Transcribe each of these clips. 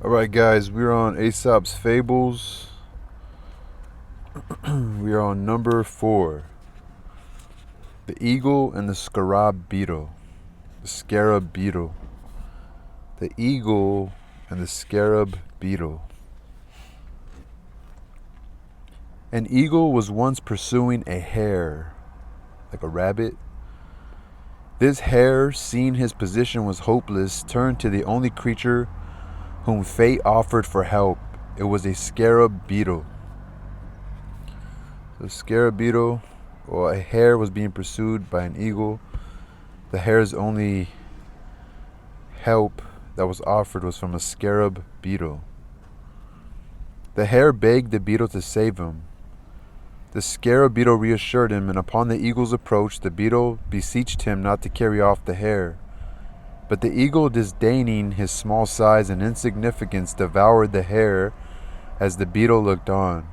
Alright, guys, we're on Aesop's Fables. We are on number 4. The Eagle and the Scarab Beetle. The Scarab Beetle. The Eagle and the Scarab Beetle. An eagle was once pursuing a hare, like a rabbit. This hare, seeing his position was hopeless, turned to the only creature whom fate offered for help. It was a scarab beetle. The scarab beetle, or a hare, was being pursued by an eagle. The hare's only help that was offered was from a scarab beetle. The hare begged the beetle to save him. The scarab beetle reassured him, and upon the eagle's approach, the beetle beseeched him not to carry off the hare. But the eagle, disdaining his small size and insignificance, devoured the hare as the beetle looked on.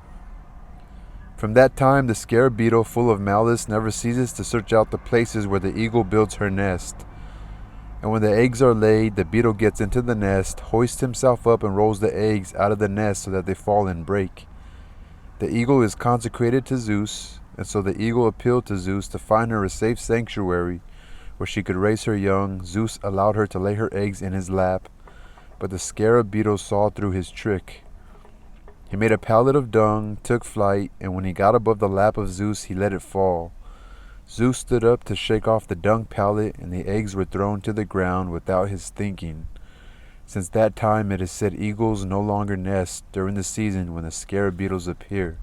From that time, the scarab beetle, full of malice, never ceases to search out the places where the eagle builds her nest. And when the eggs are laid, the beetle gets into the nest, hoists himself up, and rolls the eggs out of the nest so that they fall and break. The eagle is consecrated to Zeus, and so the eagle appealed to Zeus to find her a safe sanctuary where she could raise her young. Zeus allowed her to lay her eggs in his lap, but the scarab beetle saw through his trick. He made a pallet of dung, took flight, and when he got above the lap of Zeus, he let it fall. Zeus stood up to shake off the dung pallet, and the eggs were thrown to the ground without his thinking. Since that time, it is said eagles no longer nest during the season when the scarab beetles appear.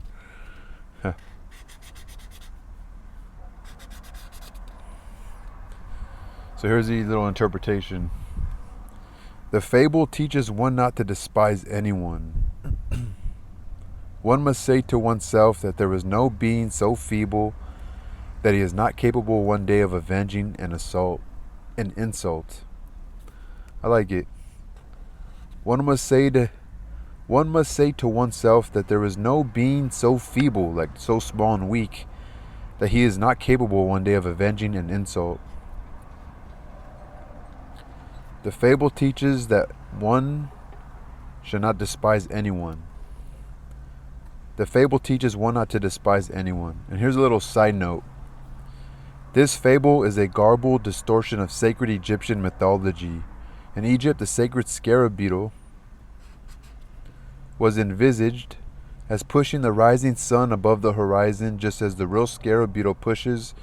So here's the little interpretation. The fable teaches one not to despise anyone. One must say to oneself that there is no being so feeble that he is not capable one day of avenging an insult. I like it. One must say to oneself that there is no being so feeble, like so small and weak, that he is not capable one day of avenging an insult. The fable teaches that one should not despise anyone. The fable teaches one not to despise anyone. And here's a little side note. This fable is a garbled distortion of sacred Egyptian mythology. In Egypt, the sacred scarab beetle was envisaged as pushing the rising sun above the horizon, just as the real scarab beetle pushes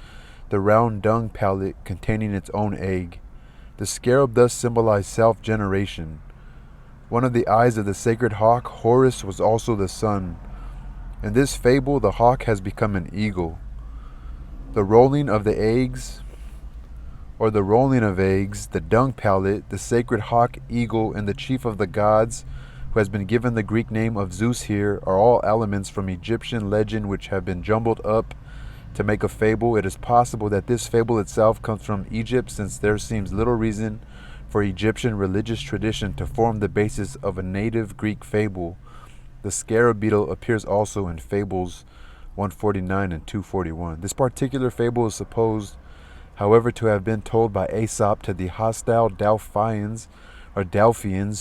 the round dung pallet containing its own egg. The scarab thus symbolized self-generation. One of the eyes of the sacred hawk, Horus, was also the sun. In this fable, the hawk has become an eagle. The rolling of eggs, the dung pallet, the sacred hawk, eagle, and the chief of the gods, who has been given the Greek name of Zeus here, are all elements from Egyptian legend which have been jumbled up to make a fable. It is possible that this fable itself comes from Egypt, since there seems little reason for Egyptian religious tradition to form the basis of a native Greek fable. The scarab beetle appears also in Fables 149 and 241. This particular fable is supposed, however, to have been told by Aesop to the hostile Delphians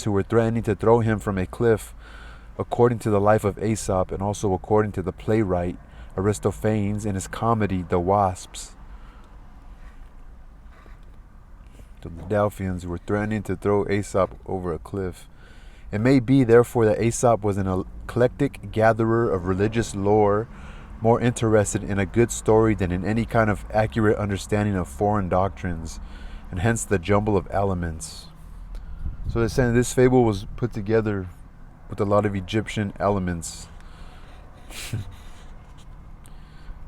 who were threatening to throw him from a cliff, according to the life of Aesop, and also according to the playwright Aristophanes in his comedy The Wasps. To the Delphians who were threatening to throw Aesop over a cliff. It may be, therefore, that Aesop was an eclectic gatherer of religious lore, more interested in a good story than in any kind of accurate understanding of foreign doctrines, and hence the jumble of elements. So they're saying this fable was put together with a lot of Egyptian elements.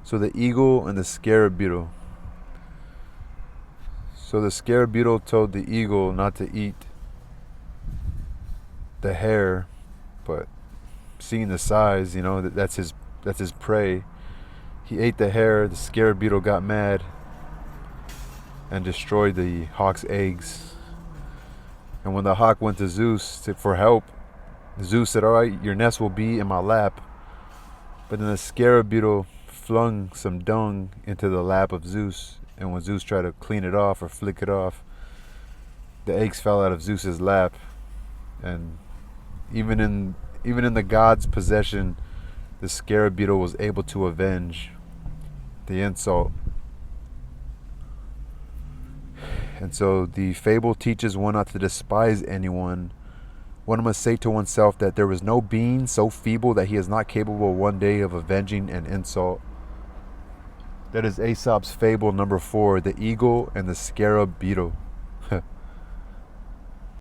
So the eagle and the scarab beetle. So the scarab beetle told the eagle not to eat the hare, but seeing the size, that's his prey. He ate the hare. The scarab beetle got mad and destroyed the hawk's eggs. And when the hawk went to Zeus for help, Zeus said, "All right, your nest will be in my lap." But then the scarab beetle flung some dung into the lap of Zeus, and when Zeus tried to clean it off or flick it off, the eggs fell out of Zeus's lap, and Even in the gods' possession, the Scarab Beetle was able to avenge the insult. And so the fable teaches one not to despise anyone. One must say to oneself that there is no being so feeble that he is not capable one day of avenging an insult. That is Aesop's fable number 4, the eagle and the scarab beetle.